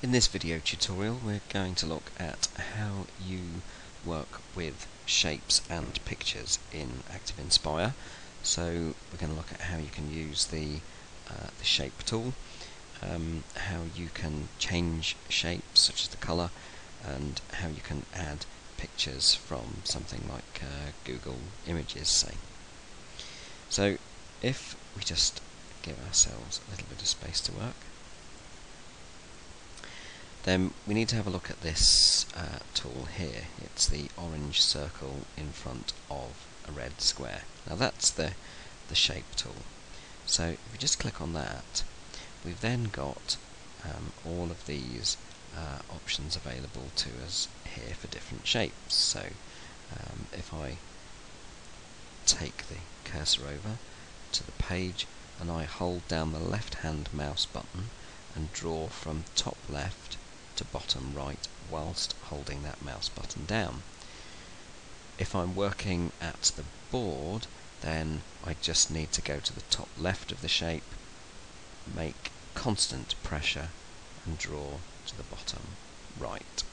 In this video tutorial we're going to look at how you work with shapes and pictures in ActivInspire. So we're going to look at how you can use the shape tool, how you can change shapes such as the colour, and how you can add pictures from something like Google Images, say. So if we just give ourselves a little bit of space to work, then we need to have a look at this tool here. It's the orange circle in front of a red square. Now that's the shape tool. So if we just click on that, we've then got all of these options available to us here for different shapes. So if I take the cursor over to the page and I hold down the left hand mouse button and draw from top left to bottom right whilst holding that mouse button down. If I'm working at the board, then I just need to go to the top left of the shape, make constant pressure and draw to the bottom right.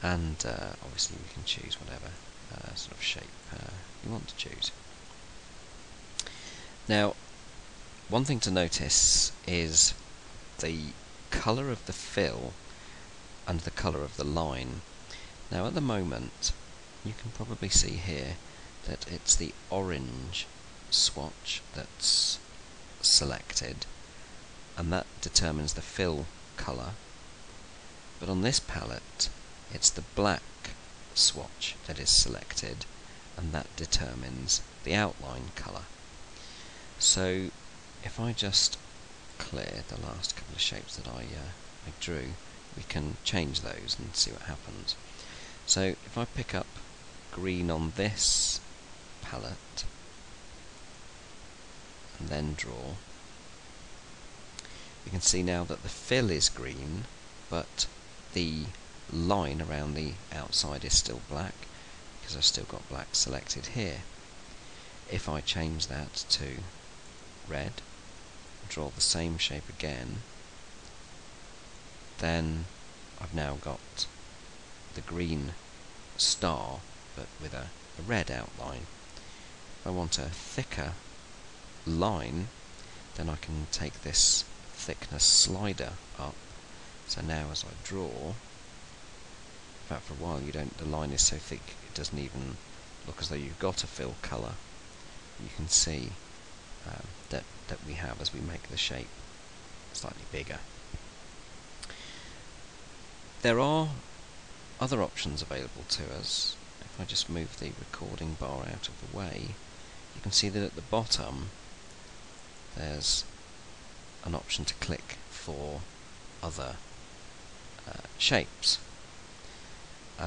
And obviously we can choose whatever sort of shape you want to choose. Now, one thing to notice is the colour of the fill and the colour of the line. Now at the moment you can probably see here that it's the orange swatch that's selected, and that determines the fill colour, but on this palette it's the black swatch that is selected, and that determines the outline colour. So if I just clear the last couple of shapes that I drew, we can change those and see what happens. So if I pick up green on this palette and then draw, we can see now that the fill is green, but the line around the outside is still black because I've still got black selected here. If I change that to red, draw the same shape again, then I've now got the green star but with a red outline. If I want a thicker line, then I can take this thickness slider up. So now as I draw, in fact for a while the line is so thick it doesn't even look as though you've got a fill colour. You can see that we have as we make the shape slightly bigger. There are other options available to us. If I just move the recording bar out of the way, you can see that at the bottom there's an option to click for other shapes. So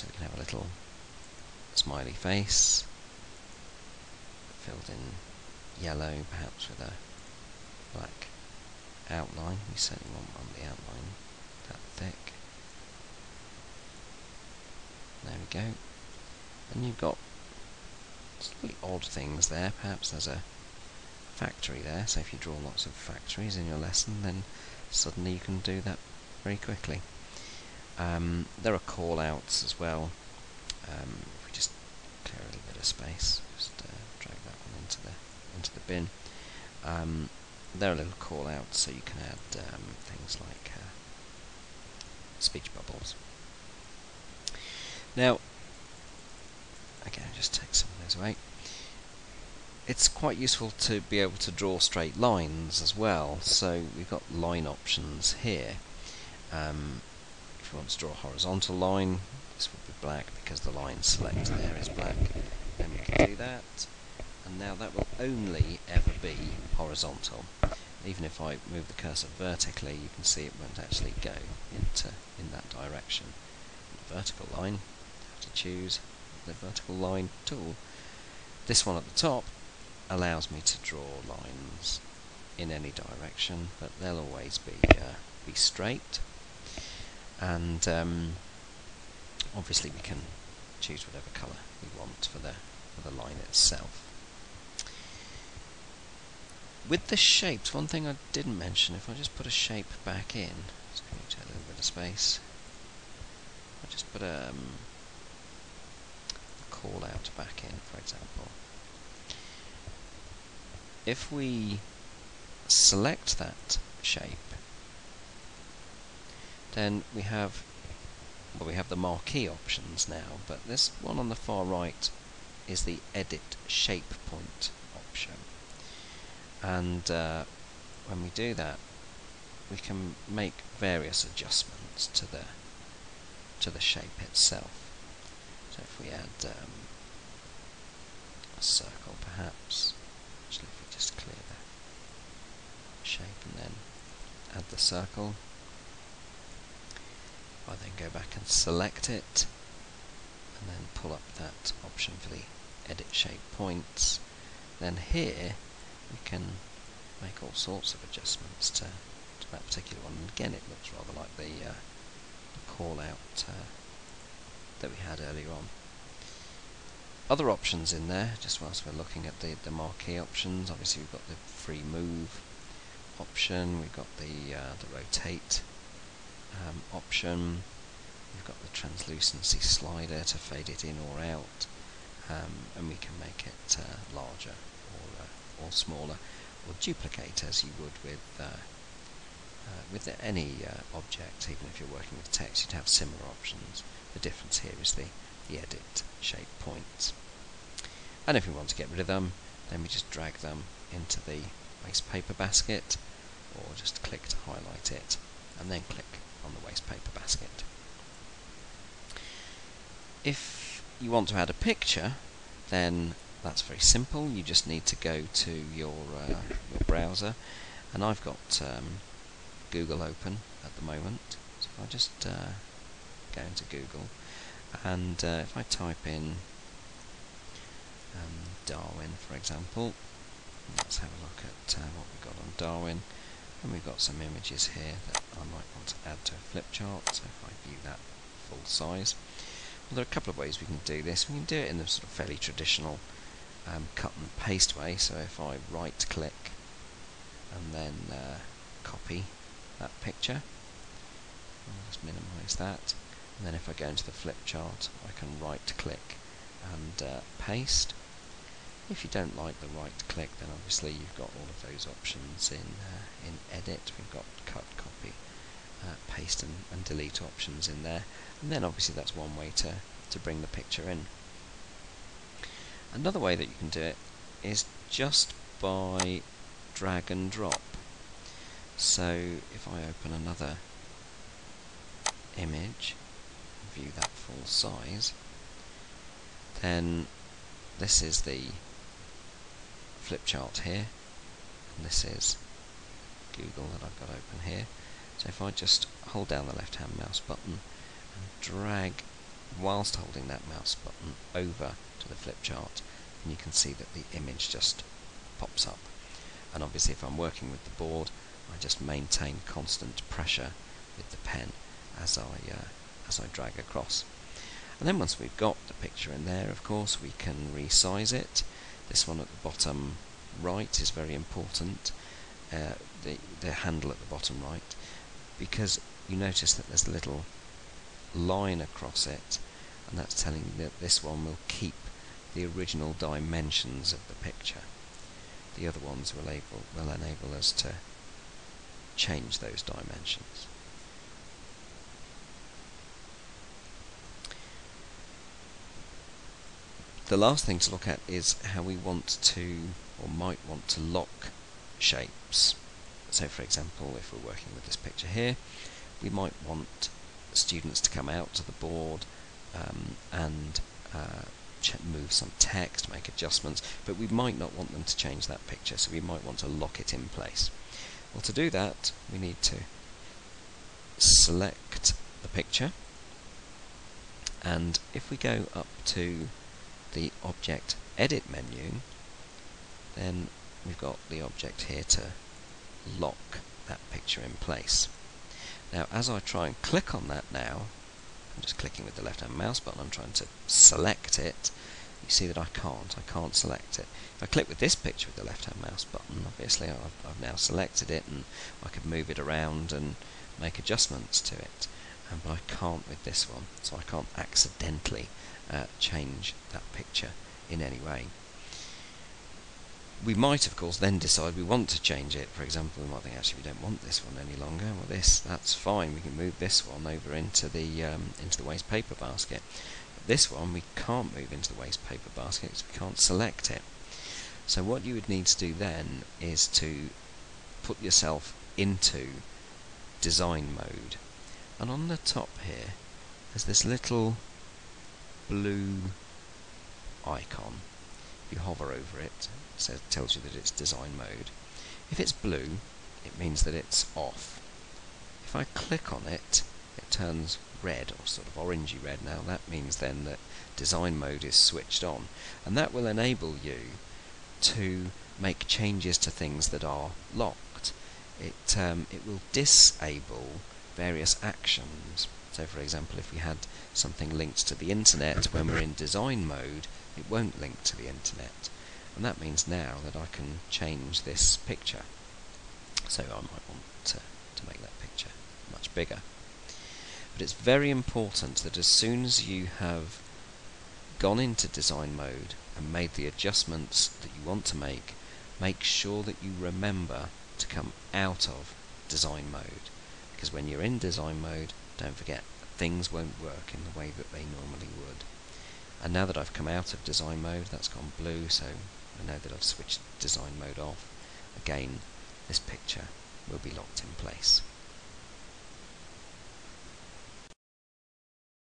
we can have a little smiley face filled in yellow, perhaps with a black outline. We certainly want the outline that thick. There we go. And you've got slightly odd things there. Perhaps there's a factory there, so if you draw lots of factories in your lesson, then suddenly you can do that very quickly. There are call-outs as well. If we just clear a little bit of space, just drag that one into the bin. There are little call-outs, so you can add things like speech bubbles. Now, again, just take some of those away. It's quite useful to be able to draw straight lines as well, so we've got line options here. If we want to draw a horizontal line, this would be black because the line selected there is black. Then we can do that, and now that will only ever be horizontal. Even if I move the cursor vertically, you can see it won't actually go in that direction. The vertical line, I have to choose the vertical line tool. This one at the top allows me to draw lines in any direction, but they'll always be straight. And obviously we can choose whatever colour we want for the line itself. With the shapes, one thing I didn't mention, if I just put a shape back in, So we need to add a little bit of space. I'll just put a call out back in, for example. If we select that shape, then we have the marquee options now, but this one on the far right is the edit shape point option, and when we do that, we can make various adjustments to the shape itself. So if we add a circle, perhaps, actually if we just clear the shape and then add the circle, I then go back and select it and then pull up that option for the edit shape points. Then here we can make all sorts of adjustments to that particular one, and again it looks rather like the call out that we had earlier on. Other options in there, just whilst we're looking at the marquee options, obviously we've got the free move option, we've got the rotate option, we've got the translucency slider to fade it in or out, and we can make it larger or smaller, or duplicate as you would with any object. Even if you're working with text, you'd have similar options. The difference here is the edit shape points. And if we want to get rid of them, then we just drag them into the waste paper basket, or just click to highlight it and then click on the waste paper basket. If you want to add a picture, then that's very simple. You just need to go to your browser, and I've got Google open at the moment, so I'll just go into Google, and if I type in Darwin, for example, let's have a look at what we've got on Darwin, and we've got some images here that I might want to add to a flip chart. So if I view that full size, well, there are a couple of ways we can do this. We can do it in the sort of fairly traditional cut and paste way. So if I right click and then copy that picture, I'll just minimize that, and then if I go into the flip chart, I can right click and paste. If you don't like the right click, then obviously you've got all of those options in edit. We've got cut, copy, paste and delete options in there, and then obviously that's one way to bring the picture in. Another way that you can do it is just by drag and drop. So if I open another image, view that full size, then this is the flip chart here, and this is Google that I've got open here. So if I just hold down the left hand mouse button and drag whilst holding that mouse button over to the flip chart, and you can see that the image just pops up. And obviously if I'm working with the board, I just maintain constant pressure with the pen as I drag across. And then once we've got the picture in there, of course, we can resize it. This one at the bottom right is very important, the handle at the bottom right, because you notice that there's a little line across it, and that's telling you that this one will keep the original dimensions of the picture. The other ones will enable us to change those dimensions. The last thing to look at is how we want to, or might want to, lock shapes. So for example, if we're working with this picture here, we might want students to come out to the board and move some text, make adjustments, but we might not want them to change that picture, so we might want to lock it in place. Well, to do that, we need to select the picture, and if we go up to the Object Edit menu, then we've got the object here to lock that picture in place. Now, as I try and click on that now, I'm just clicking with the left-hand mouse button, I'm trying to select it, you see that I can't select it. If I click with this picture with the left-hand mouse button, obviously I've now selected it, and I could move it around and make adjustments to it, but I can't with this one, so I can't accidentally change that picture in any way. We might, of course, then decide we want to change it. For example, we might think, actually, we don't want this one any longer. Well, that's fine. We can move this one over into the waste paper basket. But this one we can't move into the waste paper basket because we can't select it. So what you would need to do then is to put yourself into design mode. And on the top here, there's this little blue icon. If you hover over it, it tells you that it's design mode. If it's blue, it means that it's off. If I click on it, it turns red, or sort of orangey red now. That means then that design mode is switched on, and that will enable you to make changes to things that are locked. It will disable various actions. So for example, if we had something linked to the internet when we're in design mode, it won't link to the internet, and that means now that I can change this picture. So I might want to make that picture much bigger. But it's very important that as soon as you have gone into design mode and made the adjustments that you want to make sure that you remember to come out of design mode, because when you're in design mode, don't forget, things won't work in the way that they normally would. And now that I've come out of design mode, that's gone blue, so I know that I've switched design mode off. Again, this picture will be locked in place.